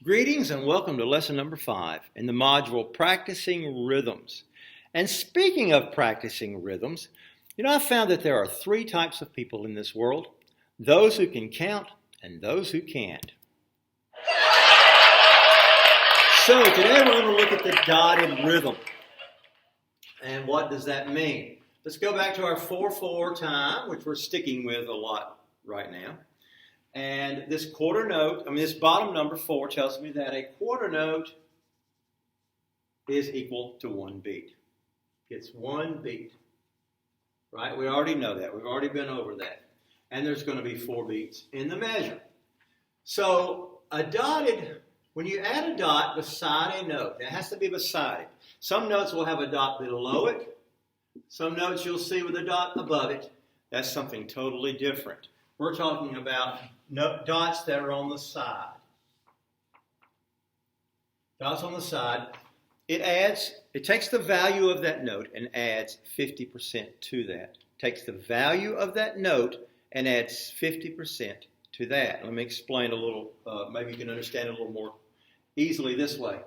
Greetings and welcome to lesson number 5 in the module Practicing Rhythms. And speaking of practicing rhythms, I found that there are 3 types of people in this world: those who can count and those who can't. So today we're going to look at the dotted rhythm. And what does that mean? Let's go back to our 4/4 time, which we're sticking with a lot right now. And this quarter note, this bottom number 4 tells me that a quarter note is equal to 1 beat. It's 1 beat, right? We already know that. We've already been over that. And there's going to be 4 beats in the measure. So when you add a dot beside a note, it has to be beside it. Some notes will have a dot below it. Some notes you'll see with a dot above it. That's something totally different. We're talking about dots that are on the side. Dots on the side. It takes the value of that note and adds 50% to that. Takes the value of that note and adds 50% to that. Let me explain a little, maybe you can understand it a little more easily this way.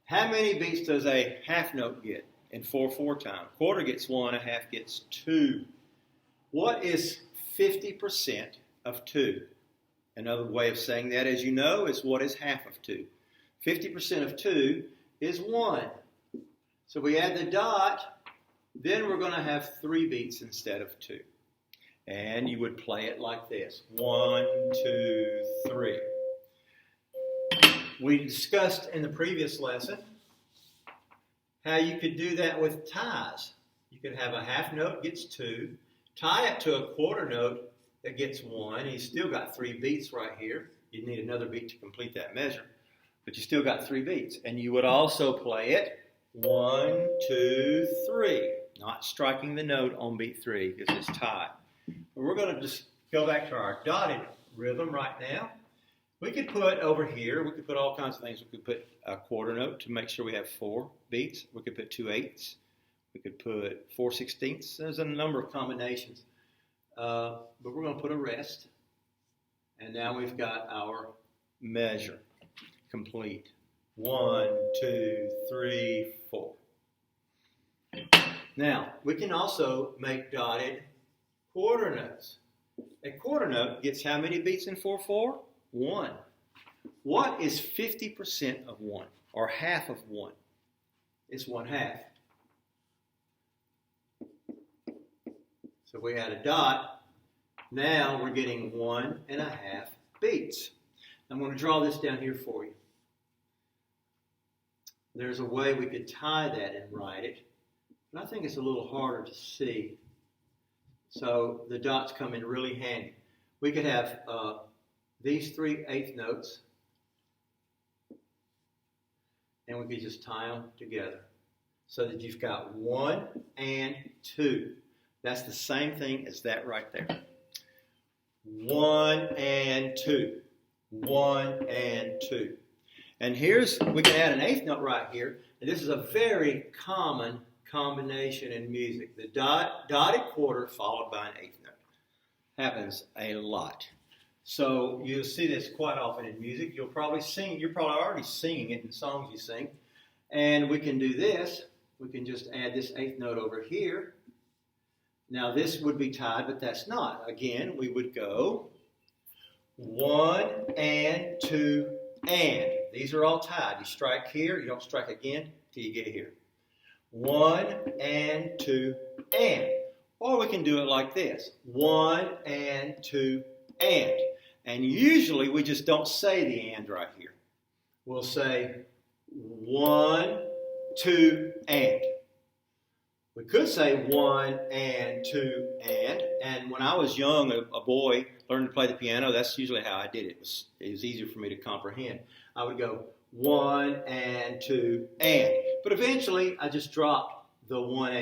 How many beats does a half note get in 4/4 time? Quarter gets 1, a half gets 2. What is 50% of 2? Another way of saying that, as you know, is what is half of 2? 50% of 2 is 1. So we add the dot, then we're going to have 3 beats instead of 2. And you would play it like this: 1, 2, 3. We discussed in the previous lesson how you could do that with ties. You could have a half note gets 2, tie it to a quarter note that gets 1, and you still got 3 beats right here. You need another beat to complete that measure, but you still got 3 beats. And you would also play it 1, 2, 3, not striking the note on beat 3 because it's tied. But we're going to just go back to our dotted rhythm right now. We could put over here, we could put all kinds of things. We could put a quarter note to make sure we have 4 beats. We could put 2/8. We could put 4/16. There's a number of combinations. But we're going to put a rest. And now we've got our measure complete. 1, 2, 3, 4. Now, we can also make dotted quarter notes. A quarter note gets how many beats in 4/4? 1. What is 50% of 1, or half of 1? It's 1/2. So we add a dot. Now we're getting 1.5 beats. I'm going to draw this down here for you. There's a way we could tie that and write it, but I think it's a little harder to see. So the dots come in really handy. We could have these 3 eighth notes, and we could just tie them together so that you've got 1 and 2. That's the same thing as that right there. 1 and 2. 1 and 2. And we can add an eighth note right here. And this is a very common combination in music. The dotted quarter followed by an eighth note. Happens a lot. So you'll see this quite often in music. You're probably already singing it in songs you sing. And we can do this. We can just add this eighth note over here. Now this would be tied, but that's not. Again, we would go 1 and 2 and. These are all tied. You strike here, you don't strike again till you get here. 1 and 2 and. Or we can do it like this: 1 and 2 and. And usually we just don't say the and right here. We'll say 1, 2 and. We could say 1 and 2 and. And when I was young, a boy learned to play the piano, that's usually how I did it. It was easier for me to comprehend. I would go 1 and 2 and. But eventually I just dropped the 1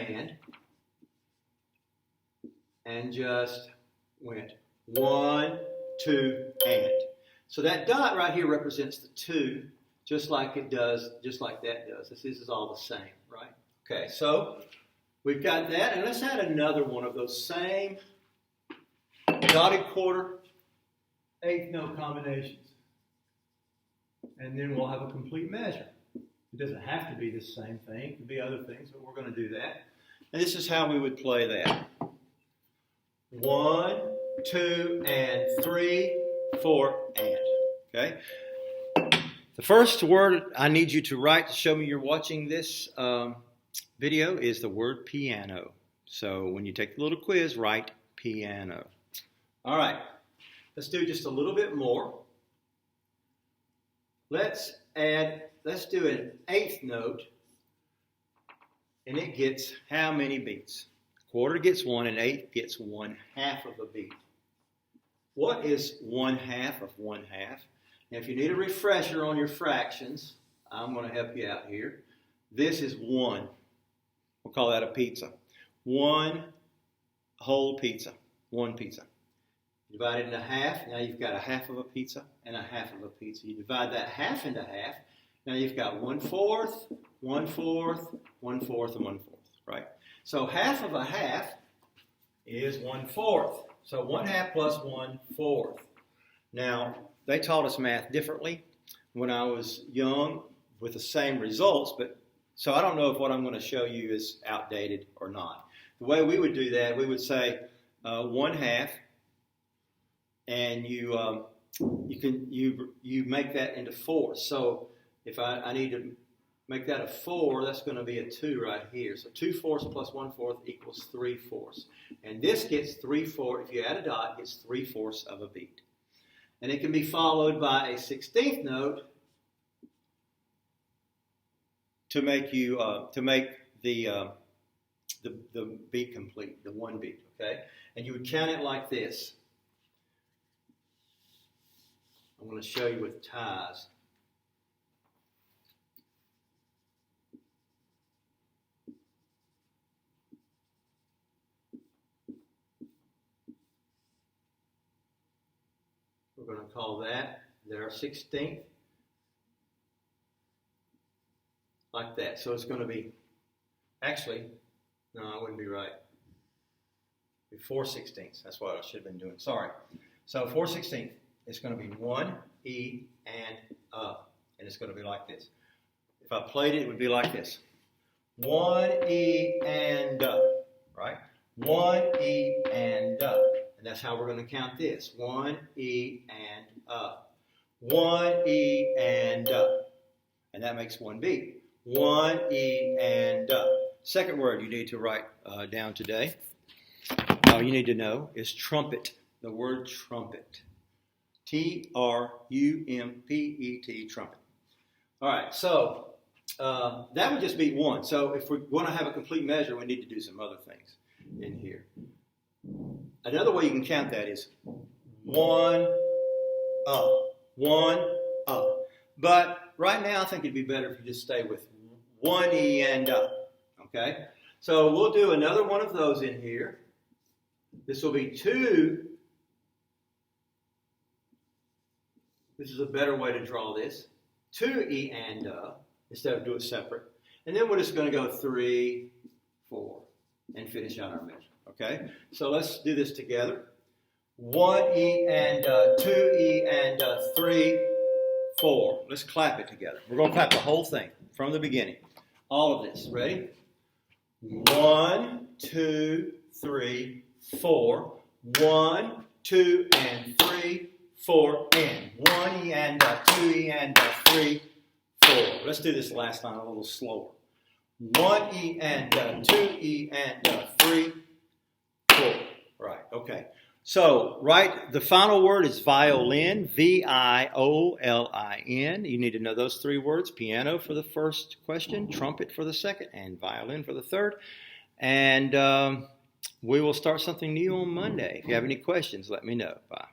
and just went 1, 2 and. So that dot right here represents the 2, just like that does. This is all the same, right? Okay, so we've got that, and let's add another one of those same dotted quarter, eighth note combinations. and then we'll have a complete measure. It doesn't have to be the same thing. It could be other things, but we're going to do that. And this is how we would play that. 1, 2, and 3, 4, and. Okay? The first word I need you to write to show me you're watching this video is the word piano. So when you take the little quiz, write piano. All right. Let's do just a little bit more. Let's do an eighth note, and it gets how many beats? Quarter gets 1, and eighth gets 1/2 of a beat. What is 1/2 of 1/2? Now, if you need a refresher on your fractions, I'm going to help you out here. This is 1. We'll call that a pizza. 1 whole pizza. 1 pizza. Divide it into half. Now you've got 1/2 of a pizza and 1/2 of a pizza. You divide that half into half. Now you've got 1/4, 1/4, 1/4, and 1/4, right? So 1/2 of a half is 1/4. So 1/2 plus 1/4. Now, they taught us math differently when I was young with the same results, but so I don't know if what I'm going to show you is outdated or not. The way we would do that, we would say 1/2, and you make that into 4. So if I need to make that a 4, that's going to be a 2 right here. So 2/4 plus 1/4 equals 3/4. And this gets 3/4, if you add a dot, it gets 3/4 of a beat. And it can be followed by a 16th note to make the beat complete, the 1 beat, okay? And you would count it like this. I'm going to show you with ties. We're going to call that their 16th, like that. So it's going to be, actually, no, I wouldn't be right. It'd be 4/16. That's what I should have been doing. Sorry. So 4/16. It's going to be 1 E and up, and it's going to be like this. If I played it, it would be like this: 1 E and up, right? 1 E and up. And that's how we're going to count this. 1 E and up. 1 E and up. And that makes 1 beat. 1 E and up. Second word you need to write down today, you need to know, is trumpet. The word trumpet. T-R-U-M-P-E-T, trumpet. All right, so that would just be 1. So if we're going to have a complete measure, we need to do some other things in here. Another way you can count that is 1 up, 1 up. But right now I think it'd be better if you just stay with 1 E and up, okay? So we'll do another one of those in here. This will be 2. This is a better way to draw this. 2 E and up, instead of do it separate. And then we're just going to go 3, 4, and finish out our measure. Okay, so let's do this together. 1 E and 2 E and 3, 4. Let's clap it together. We're going to clap the whole thing from the beginning. All of this. Ready? 1, 2, 3, 4. 1, 2, and 3, 4, and 1 E and 2 E and 3, 4. Let's do this last time a little slower. 1 E and 2 E and 3, 4. Right, okay. So, the final word is violin, V-I-O-L-I-N. You need to know those 3 words: piano for the first question, trumpet for the second, and violin for the third. And we will start something new on Monday. If you have any questions, let me know. Bye.